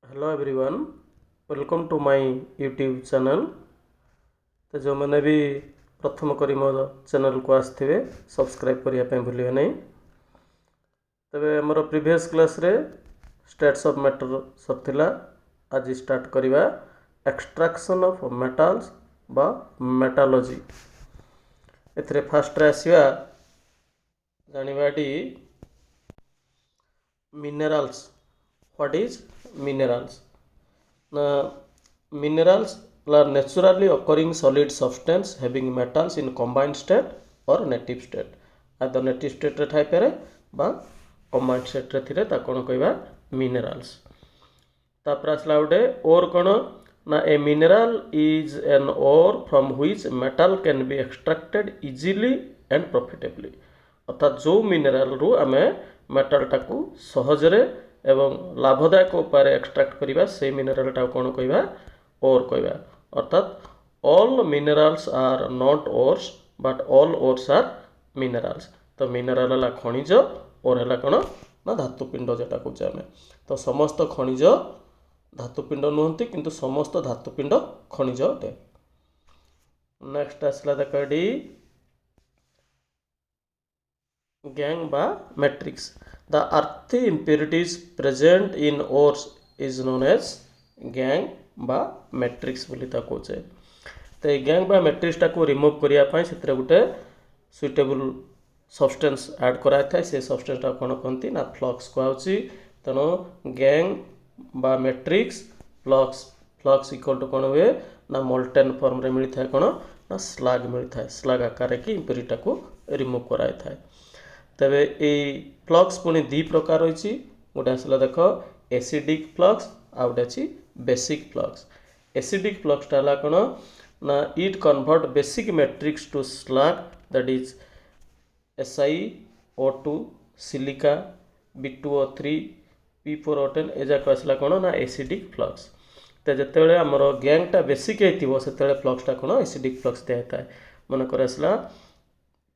Hello everyone, welcome to my YouTube channel. तो जो मैंने भी प्रथम करी मो चैनल को आसथिबे सब्सक्राइब करिया पे भूलिए नहीं। तबे हमर प्रीवियस क्लास रे स्टेट्स ऑफ मैटर सरथिला। आज स्टार्ट करिवा एक्सट्रैक्शन ऑफ मेटल्स बा मेटालॉजी। एथरे फास्ट रे आसीवा जानिबाडी minerals. What is minerals? Minerals are naturally occurring solid substance having metals in combined state or native state. Either native state रे थाई पारे बा combined state रे थिले ता कोन कहबा minerals. तापर आसला उडे और कोन ना a mineral is an ore from which metal can be extracted easily and profitably. अर्थात जो मिनेराल रु आमे मेटल टाकू सहजरे एवं लाभदायक उपाय एक्सट्रैक्ट करिबा से मिनेराल टा कोन कहबा ओर कहबा। अर्थात all minerals are not ores but all ores are minerals. तो मिनेराल है खनिज और है कौन ना धातुपिंड जेटा कौचे आम। तो समस्त खनिज धातुपिंड नुहति किंतु समस्त धातुपिंड खनिज अटे। नेक्स्ट आसला देख डी गैंग बा matrix. The earthy impurities present in ores is known as gangue बा मैट्रिक्स बोली ता कौचे। तो गैंग बा मैट्रिक्स टाको रिमूव करिया पई सेतरे गुटे सुइटेबल सब्सटेंस ऐड कराय थाय। से सब्सटेंस टा कोन कहंती ना फ्लक्स कहउची। तनो गैंग बा मैट्रिक्स फ्लक्स इक्वल टू कोन हुए ना मोल्टेन फॉर्म रे मिली थाय कोन ना स्लैग मिली थाय। स्लैग आकार की इम्प्योरिटी टाको रिमूव कराय थाय। तबे ए फ्लक्स पुनी दी प्रकार होइची। गोटे आसला देखो एसिडिक फ्लक्स आ गोटे अछि बेसिक फ्लक्स। एसिडिक फ्लक्स टा कोन ना it convert basic matrix to slag that is SiO2 silica B2O3 P4O10 ए जाक आसला कोन ना एसिडिक फ्लक्स। तो जेतेबेले हमर गैंग टा बेसिक हेतिबो सेतेबेले फ्लक्स टा कोन एसिडिक फ्लक्स दिया थाय। मन कर आसला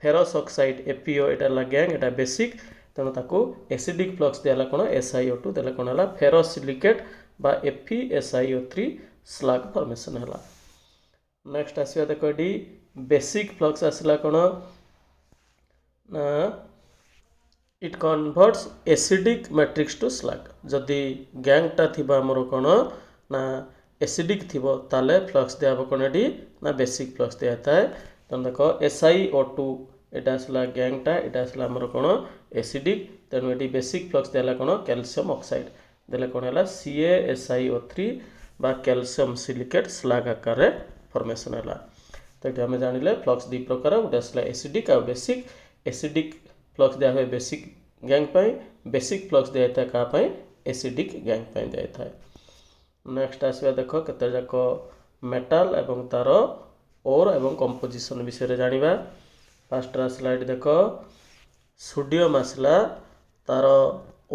फेरस ऑक्साइड FeO एटा ला गैंग एटा बेसिक तेणु ताको एसिडिक फ्लक्स दियाला कोन SiO2 देला कोन हला फेरस सिलिकेट बा FeSiO3 स्लैग फॉर्मेशन हला। नेक्स्ट आसीबा देखो एडी बेसिक फ्लक्स आसला कोन ना it converts acidic matrix to slag. जदि गैंग टा थिबा हमर कोन ना एसिडिक थिबो ताले फ्लक्स दियाबो कोन एडी ना बेसिक फ्लक्स दिया थाय। तन देखो SiO2 एटा आसला गैंग टा एटा आसला हमर कोन एसिडिक तेणु एटी बेसिक फ्लक्स दियाला कोन कैल्शियम ऑक्साइड देले कोन हला CaSiO3 बा कैल्शियम सिलिकेट स्लैग आकार रे फॉर्मेशन हला। तो एटा हम जानिले फ्लक्स दी प्रकार गोटे आसला एसिडिक आ बेसिक। एसिडिक फ्लक्स दिया हुए बेसिक गैंग पाई, बेसिक फ्लक्स दिया था का पाई एसिडिक गैंग पाई दिया था। नेक्स्ट आसवा देखो केते जाक मेटल एवं तार ओर एवं कंपोजिशन विषय रे जानिबा। फर्स्ट स्लाइड देखो सोडियम आसला तार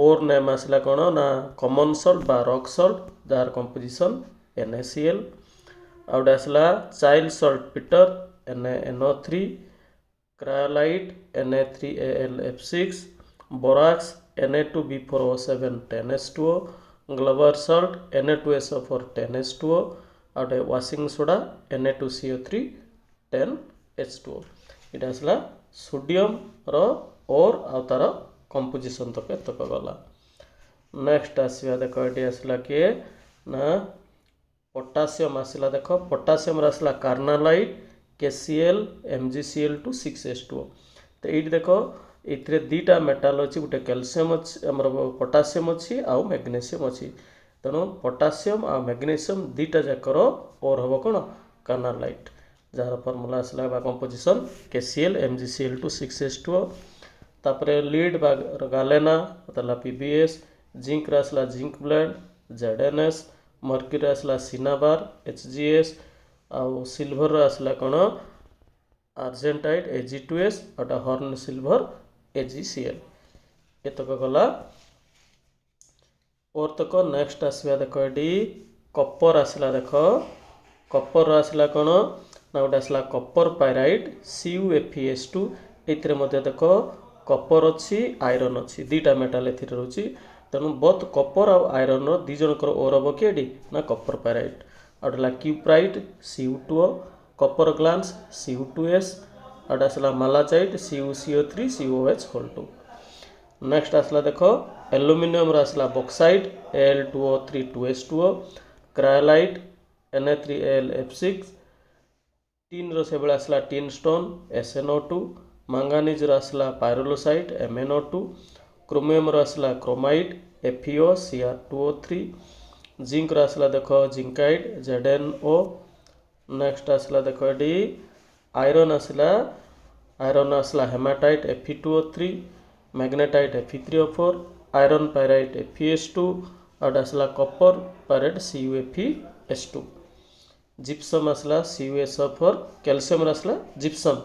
ओर नेम आसला कोन ना कॉमन सॉल्ट बा रॉक सॉल्ट जार कंपोजिशन NaCl। आउट आसला Chile saltpetre NaNO3, cryolite Na3AlF6, borax Na2B4O7 10H2O, Glauber salt Na2SO4 10H2O और वाशिंग सोडा Na2CO3 10H2O। इटा आसला सोडियम रो और आ तार कंपोजिशन तक तक गला। नेक्स्ट आसीबा देखो एटी आसला के ना पोटासियम आसला देखो पोटासियम आसला कार्नालाइट KCl MgCl2 6H2O। तो ये देखो ये दीटा मेटाल अच्छी गोटे कैल्शियम अच्छी आमर पोटासियम अच्छी आउ मैग्नेशियम अच्छी। तेणु पोटासियम आ मैग्नेशियम दीटा जाकर और हम कौन कार्नालाइट जार फॉर्मूला आसला बा कंपोजिशन KCl MgCl2 6H2O। तापर लीड बा गालेना तला PbS, जिंक आसला जिंक ब्लेंड ZnS, मर्क्यूरी आसला सिनाबार HgS, आउ सिल्वर आसला कौन आर्जेंटाइट Ag2S और हॉर्न सिल्वर AgCl। ये तक गला और तक नेक्स्ट आसवा देखो एडी कपर आसला देखो कपर आसला कौन ना गोटे आसला कपर पायराइट CuFeS2। एथिरे मध्य देखो कपर अच्छी आयरन अच्छी दीटा मेटाल एथिरे रहउची। तेणु बोथ कपर आउ आयरन दी जनकर ओ रब कि ना Kapoor pyrite outta cuprite Cu2O Kapoor glance Cu2S outta आसला मालाचाइट CuCO3 COH2 नेक्स्ट आसला देख एल्युमिनियम आसला bauxite Al2O3 2S2O cryolite Na3AlF6 tin से बेले आसला टीन स्टोन SnO2 मांगानीज आसला पायरोलोसाइट MnO2 क्रोमियम आसला क्रोमाइट FeO Cr2O3 जिंक आसला देख जिंकाइट ZnO नेक्स्ट आसला देख ये आयरन आसला haematite Fe2O3 magnetite Fe3O4 iron pyrite FeS2 और आसला कपर पायराइट CuFeS2 जिप्सम आसला CuSO4 कैल्शियम आसला जिप्सम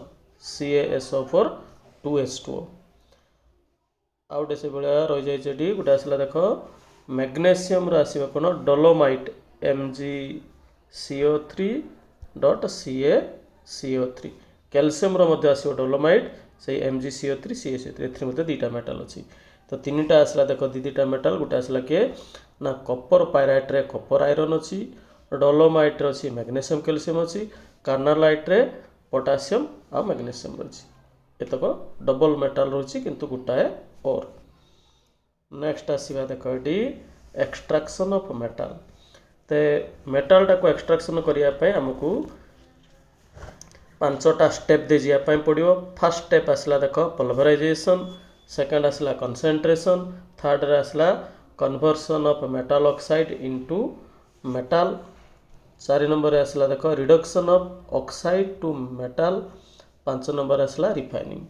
CaSO4 2S2 आउटे से भाया रही जाइए गोटे आसला देख मैग्नेशियम आसवा कौन डोलोमाइट MgCO3.CaCO3 कैल्शियम आसो डोलोमाइट से MgCO3 CaCO3 दुईटा मेटाल अच्छी तो तीन टा आसला देख दीटा मेटाल गोटे आसला किए ना कपर पायराइट रे कपर आयरन अच्छी डोलोमाइट अच्छी मैग्नेशियम कैल्शियम अच्छी कार्नालाइट रे पोटासियम आ मैग्नेशियम अच्छी एतक डबल मेटाल रही किंतु गोटाए और नेक्स्ट आसवा देख ये एक्सट्राक्शन ऑफ मेटाल ते मेटाल टाको एक्सट्राक्शन करने आमको 5टा स्टेप दे जावाई पड़ो फास्ट स्टेप आसला देख पल्वराइजेशन सेकेंड आसला कंसेंट्रेशन थर्ड आसला conversion of metal oxide into metal 4 number आसला देख reduction of oxide to metal 5 number आसला रिफाइनिंग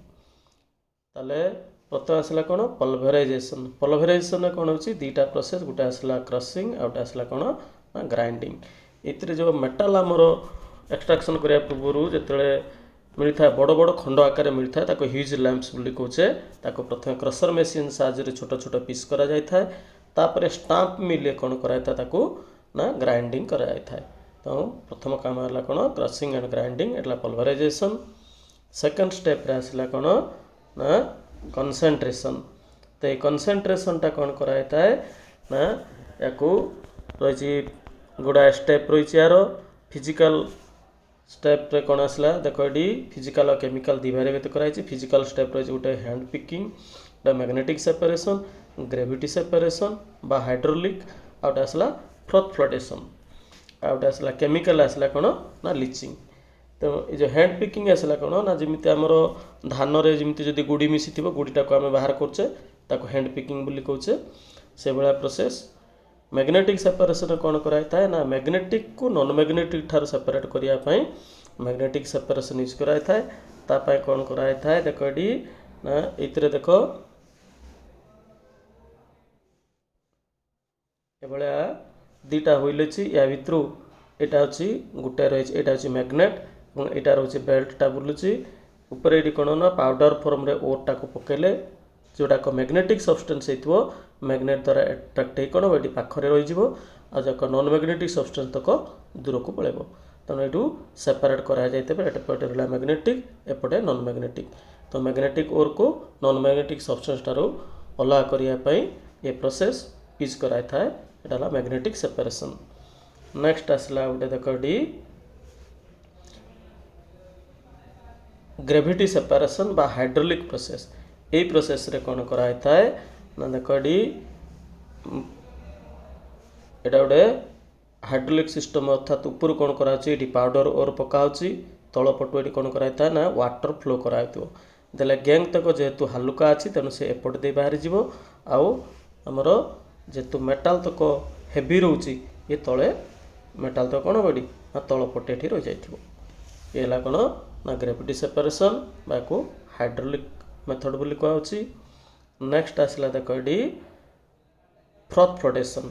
ताले प्रथम आसला कौन पल्वराइजेशन पल्वराइजेशन कौन हो दीटा प्रोसेस गोटे आसला क्रशिंग आ गोटे आसला कौन ना ग्राइंडिंग ये जो मेटाल आमर एक्सट्राक्शन करने पूर्व जो मिलता है बड़ बड़ खंड आकार मिलता है ताको ह्यूज लैंप्स बोली कहे ताको प्रथम क्रसर मेसीन साहाय्य छोट छोट पीस करा जाय थाए तापर स्टाम्प मिल कौन कराइए ताको ना ग्राइंडिंग करा जाय थाए तो प्रथम काम है कौन क्रशिंग एंड ग्राइंडिंग एट पल्वराइजेशन सेकेंड स्टेप रे आसला कौन ना कंसेंट्रेशन तो ये कंसेंट्रेशनटा कौन कराए ना या रही गुड़ा स्टेप रही यार फिजिकल स्टेप रे कौन आसला देख ये फिजिकल और केमिकल दी भाग कराई फिजिकल स्टेप रही गोटे हैंड पिकिंग गोटे मैग्नेटिक सेपरेशन ग्रेविटी सेपरेशन बा हाइड्रोलिक आउट आसला फ्रथ फ्लोटेशन आउट आसला केमिकल आसला कौन ना लिचिंग तो ये जो हैंड पिकिंग आसला कौन ना जमी आमर धान रे जमी जब गुड़ी मिसी थी गुड़ीटा को आम बाहर करचे ताको हैंड पिकिंग बोली कहचे से भाया प्रोसेस मैग्नेटिक सेपरेशन कौन कराई थाए ना मैग्नेटिक को नॉन मैग्नेटिक ठार सेपरेट करने मैग्नेटिक सेपरेशन यूज कराई थाए तापाई कौन कराई थाए देख ये ना ये देख ये दीटा हुईल अच्छी या भितर यहाँ हूँ गोटे रही है मैग्नेट और यहाँ रोचे बेल्टा बुलूची ऊपर ये कौन ना पाउडर फॉर्म रे ओर टाक पकेले जोटाक मैग्नेटिक सब्सटेंस हो मैग्नेट द्वारा एट्राक्ट हो कौन ये पाखरे रही आज नॉन मैग्नेटिक सब्सटेंस तक दूर को पड़े तेणु ये सेपरेट करापटे रहा मैग्नेटिक एपटे नॉन मैग्नेटिक तो मैग्नेटिक ओर को नॉन मैग्नेटिक सब्सटेंस ठार अलग करने ये प्रोसेस यूज कराई थाए यहाँ मैग्नेटिक सेपरेशन नेक्स्ट आसला गोटे देख डी ग्रेविटी सेपरेशन बा हाइड्रोलिक प्रोसेस यही प्रोसेस रे कौन कराई थाए ना देख डी एटा गोटे हाइड्रोलिक सिस्टम अर्थात ऊपर कौन कराई पाउडर ओर पकाऊँच तल पटु ये कौन कराई थाए ना वाटर फ्लो कराइथिबो देले गैंग तक जेहेतु हालुका अच्छी तेणु से एपट दे बाहरी जीवो आउ आमर जेहेतु मेटाल तक हेवी रोची ये तले मेटाल तक कौन बड़ी ना तल पटे रही जाइथिबो ये है कौन ना ग्रेविटी सेपरेशन बाको हाइड्रोलिक मेथड बोली कहूँ नेक्स्ट आसला देख ये फ्रथ फ्लोटेशन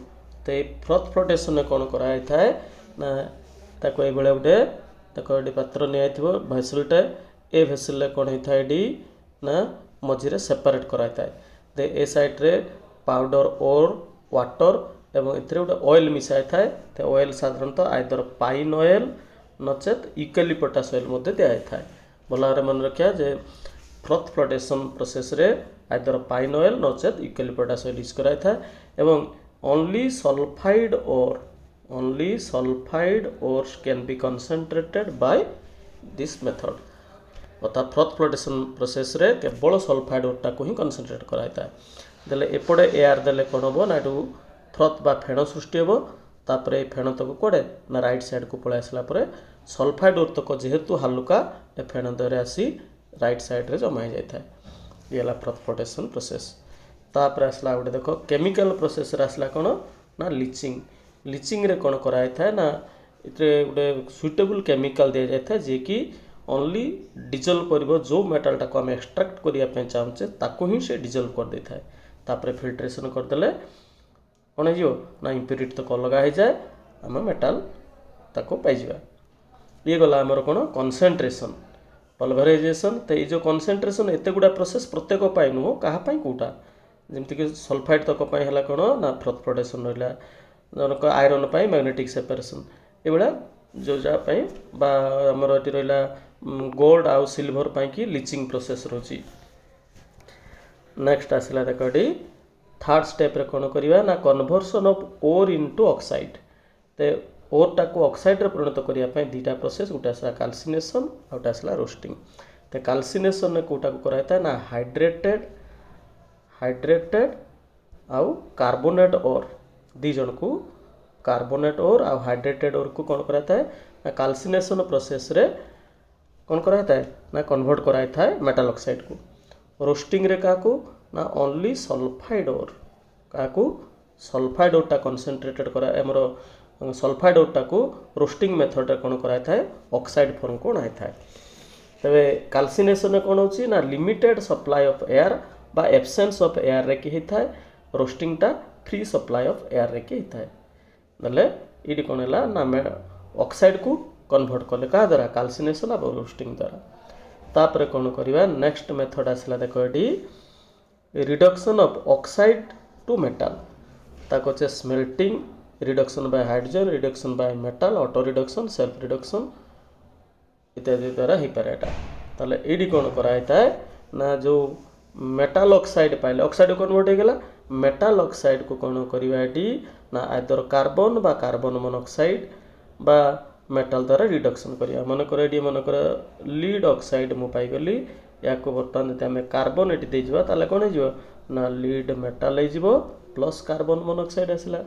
तो ये फ्रथ फ्लोटेशन कौन कराई थाए ना ताको ये गोटे देख ये पात्र निया भेसलटे ए भेसल कौन होता है ना मझे सेपरेट कराई थाए दे ए साइड्रे पाउडर और वाटर एवं इतने गोटे ऑयल मिसाई थाए तो ऑयल साधारणतः आइदर पाइन ऑयल नचेत यूकेलिप्टस ऑयल दिखाई थाए भल भाव मन रखा जे फ्रथ फ्लोटेशन प्रोसेस रे आइदर पाइन ऑयल नचेत यूकेलिप्टस ऑयल यूज कराई था एवं only sulphide ores can be concentrated by this method अर्थात फ्रथ फ्लोटेशन प्रोसेस रे केवल सल्फाइड ओरटा को ही कंसंट्रेट कराई था देले एपटे एयर देले कोन हो ना एटू फ्रथ बा फेण सृष्टि हो तापर ए फेण तक कोड़े ना राइट साइड को पळै आसला परे सल्फाइड ओर तक जेहेतु हालुका ए फेण दरे आसी राइट साइड रे जमा जाय था ये हला फ्रथ फ्लोटेशन प्रोसेस तापर आसला गोटे देख केमिकल प्रोसेस रे आसला कोन ना लीचिंग रे कोन कराय था ना इतरे गोटे सुइटेबल केमिकल दे जाय था जे कि ओनली डिजल्व कर जो मेटालटा को आम एक्सट्राक्ट करने चाहूचे ताको ही से डिजल्व कर दे था तापर फिल्ट्रेशन करदे कौन हो ना इम्प्यूरिटी तक अलग हो जाए आम मेटाल ताको पाइबा ये गला आमर कौन कनसेंट्रेशन पल्भराइजेशन तो ये जो कनसेंट्रेशन एत गुड़ा प्रोसेस प्रत्येक नुह क्या कौटा जमीक सल्फाइड तक है कौन ना फ्रथ फ्लोटेशन रहा जनक आयरन मैग्नेटिक सेपरेशन ये जो जहाँपाई आमर ये रहा गोल्ड आउ सिल्वर कि लीचिंग प्रोसेस रोची नेक्स्ट आसला देख ये थर्ड स्टेप रे कौन करवा ना conversion of ore into oxide तो ओरटा को ऑक्साइड रे परिणत करने दुटा प्रोसेस गोटे आसला कैल्सिनेशन आ गोटे आसला रोस्टिंग तो कैल्सिनेशन कोटा को कराई ना हाइड्रेटेड आउ कार्बोनेट ओर दी जन को कार्बोनेट ओर आ हाइड्रेटेड ओर को कौन कराई ना कैल्सिनेशन प्रोसेस रे कौन कराई था ना कन्वर्ट कराई था मेटाल ऑक्साइड को रोस्टिंग रे का को ना ओनली सल्फाइड ओर क्या सल्फाइड ओरटा कनसेंट्रेटेड करा हमर सल्फाइड ओरटा को रोस्टिंग मेथड रे कौन कराई था ऑक्साइड फॉर्म को आए था तबे कैल्सिनेशन कौन होची ना लिमिटेड सप्लाई ऑफ एयर बा एब्सेंस ऑफ एयर रे कि था रोस्टिंग टा फ्री सप्लाई ऑफ एयर रे कि था नले इडी कौन है ना ऑक्साइड को कन्वर्ट कले क्या द्वारा कैल्सिनेशन और रोस्टिंग द्वारा तापर कौन करवा नेक्स्ट मेथड आसला देख ये reduction of oxide to metal ताको चे smelting reduction by hydrogen reduction by metal auto reduction self reduction इत्यादि द्वारा हो पारे ताले ये कौन कराई था ना जो मेटाल ऑक्साइड पाइले ऑक्साइड कन्वर्ट हो गला मेटाल ऑक्साइड को कौन करवा ना आइदर कार्बन बा कार्बन मोनोक्साइड बा मेटाल द्वारा रिडक्शन करिया मनकर ये मनकर लीड ऑक्साइड मु पाइगली या को बर्तमान जब आम कार्बन ये देजा ताले कौन हो ना लीड मेटाल हो प्लस कार्बन मोनोक्साइड आसला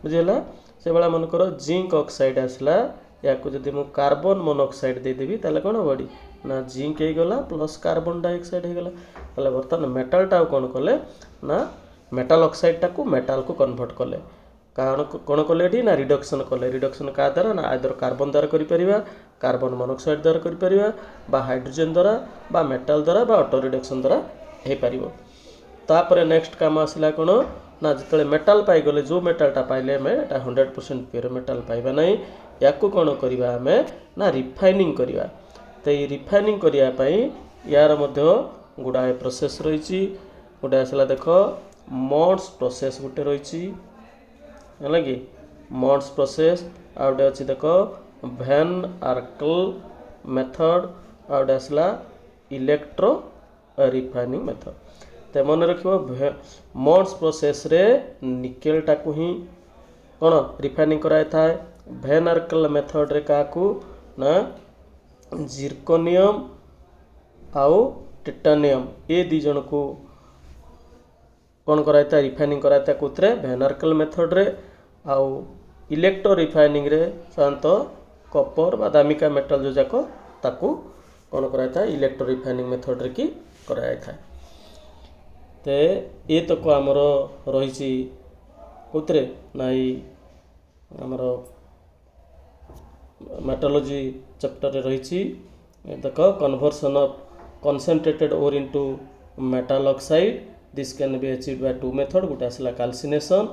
बुझीगला से भाया मनकर जिंक ऑक्साइड आसला या को जब मुझे कार्बन मोनोक्साइड देदेवी ताले कौन बड़ी ना जिंक हो गला प्लस कार्बन डाइऑक्साइड हो गला ताले बर्तमान मेटालटा कौन कले ना मेटाल ऑक्साइडटा को मेटाल को कन्वर्ट कले कारण कौन कले ना रिडक्शन कले रिडक्शन क्या द्वारा ना आइदर कार्बन द्वारा करिपरिबा कार्बन मोनोक्साइड द्वारा करिपरिबा बा हाइड्रोजन द्वारा बा मेटाल द्वारा बा ऑटो रिडक्शन द्वारा हो पारिबो तापर नेक्स्ट काम आसला कौन ना जिते मेटाल पाइगले जो मेटालटा पाइले आम 100% प्योर मेटाल पाइबा नहीं या कौन करवा आम ना रिफाइनिंग करवा तो ये रिफाइनिंग करने यार गुड़ाए प्रोसेस रही गोटे आसला देख मॉड्स प्रोसेस गोटे रही है कि मॉड्स प्रोसेस आ गए अच्छी देख वैन आर्कल मेथड आ गए आसला इलेक्ट्रो रिफाइनिंग मेथड तो मन रख मॉड्स प्रोसेस रे निकेलटा को ही कौन रिफाइनिंग कराई था वैन आर्कल मेथड रे का ना जिरकोनियम आउ टाइटानियम ये दी जन को कौन कराई था रिफाइनिंग कराई था कौन वैन आर्कल मेथड रे आउ इलेक्ट्रो रिफाइनिंग रे साधारणतः कपर बा दामिका मेटल जो जाक ताकू कौन कराई था इलेक्ट्रो रिफाइनिंग मेथड रे की कराई था तो ये तो को आमर रही कौन ना आमर मेटोलॉजी चैप्टर रे रही देख conversion of concentrated ore into metal oxide. This can be achieved by two methods. Gote asla calcination.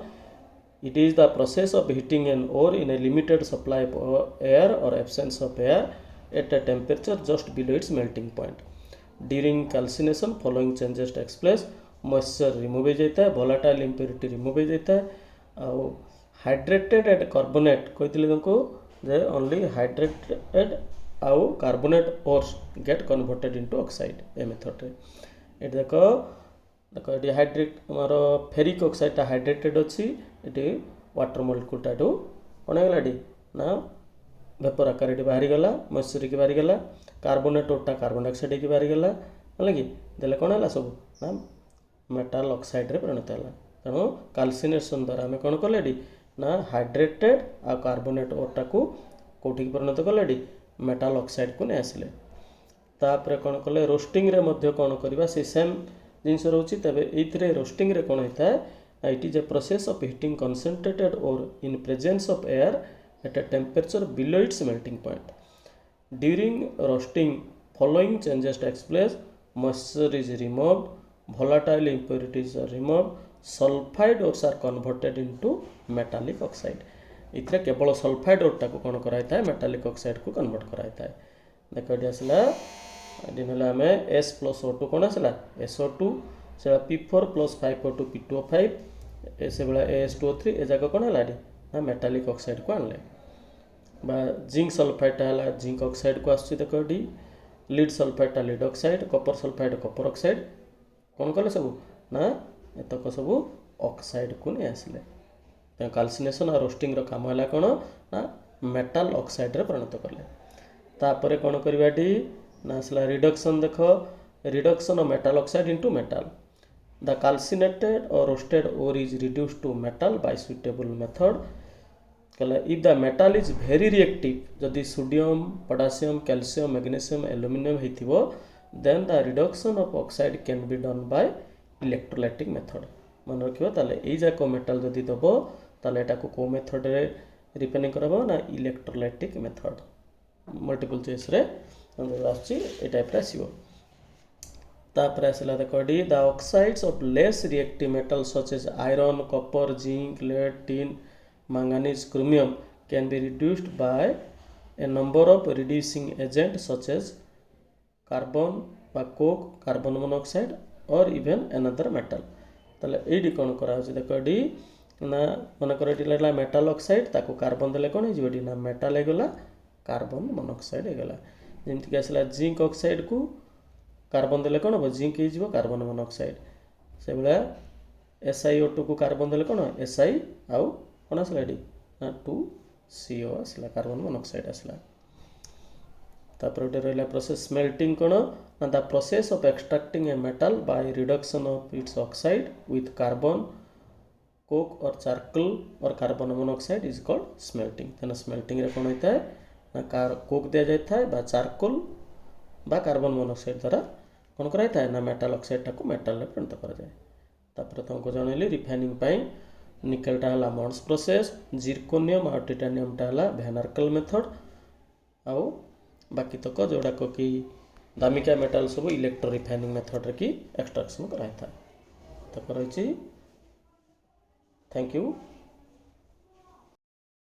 It is the process of heating an ore in a limited supply of air or absence of air at a temperature just below its melting point. During calcination, following changes takes place. Moisture remove हो जाता है, volatile impurity remove हो जाता है, और hydrated and carbonate कहते तुमको जे only hydrated आउ carbonate ores get converted into oxide a method रे ये देख देख ये हाइड्रेट आमर फेरिक ऑक्साइडटा हाइड्रेटेड अच्छी ये वाटर मॉलिक्यूलटा कौन है ये ना वेपर आकार ये बाहरी गला मॉइस्चर की बाहरी गला कार्बोनेट ओरटा कार्बन डाइऑक्साइड की बाहरी गला है कि देले कौन है सब ना मेटाल ऑक्साइड रे परिणत है तेणु काल्सिनेशन द्वारा आम कौन कले ना हाइड्रेटेड आ कार्बोनेट ओरटा को कौटी परिणत कले मेटाल ऑक्साइड को नहीं आसिले तापर कौन कले रोस्टिंग रे मध्य कौन करवा से सेम जिनस रोचे तेज ये रोस्टिंग रे कौन होता है it is a process of heating concentrated ore in presence of air at a temperature below its melting point during roasting following changes takes place moisture is removed volatile impurities are removed sulphide ores are converted into metallic oxide इथे केवल sulphide ओरटा को कौन कराई था metallic oxide को convert कराई था देख ये आसला ये आम एस प्लस O2 कौन आसला SO2 से P4 प्लस 5O2 P2O5 से भाया AS2O3 ए जाक कौन है ना मेटालिक ऑक्साइड को आनले बा जिंक सल्फाइडटा है जिंक ऑक्साइड को आस देख ये लीड सल्फाइडटा lead oxide copper sulphide copper oxide कौन कले सब ना एतक सब ऑक्साइड को नहीं आसिले काल्सिनेशन और रोस्टिंग काम है कौन ना मेटाल ऑक्साइड रे परिणत कले तापर कौन करवा ना आसला रिडक्शन देख reduction of metal oxide into metal the calcinated और roasted ore is reduced to metal by suitable method कहला if the metal is very reactive जदि sodium potassium calcium magnesium aluminium होइथिबो then the reduction of oxide can be done by electrolytic method मन रखियो ताले एई जाको metal जदि दबो ताले एटा को मेथड रे रिफाइनिंग करबो ना इलेक्ट्रोलाइटिक मेथड मल्टीपल चॉइस रे आछि ए टाइप रे आसीबो तापर आसला देखो the oxides of less reactive metal such as iron copper zinc lead tin manganese chromium can be reduced by a number of reducing agent such as carbon बा coke carbon monoxide और even another metal ताले एडी कौन करा देख ये ना मनकर ये मेटाल ऑक्साइड ताको कार्बन देले कौन हो ना मेटाल होगला कार्बन मोनोऑक्साइड होगला जमीक आसला जिंक ऑक्साइड को कार्बन देले कौन हम जिंक हो कार्बन मोनोऑक्साइड से भाया SiO2 को कार्बन देले कौन Si आउ कौन आसला ना 2CO आसला कार्बन मोनोऑक्साइड आसला तापर गोटे रहा प्रोसेस स्मेल्टिंग कौन ना the process of extracting a metal by reduction of its oxide with carbon Coke और चारकोल और carbon monoxide is called smelting तेना स्मेल्टिंग रे कौन होता है ना कोक दिया जाता है बा चारकोल बा कार्बन मोनोऑक्साइड द्वारा कौन कराई था ना मेटाल ऑक्साइड को मेटाल रे परिणत करा जाए तापर तुमको जनइली रिफाइनिंग पाई निकेलटा हला मॉन्स प्रोसेस जिरकोनियम और टाइटानियमटा हला वैन आर्केल मेथड आउ बाकी तक जोड़ाक कि दामिका मेटाल सब इलेक्ट्रो रिफाइनिंग मेथड रे की एक्सट्रैक्शन कराई था तक रही थैंक यू।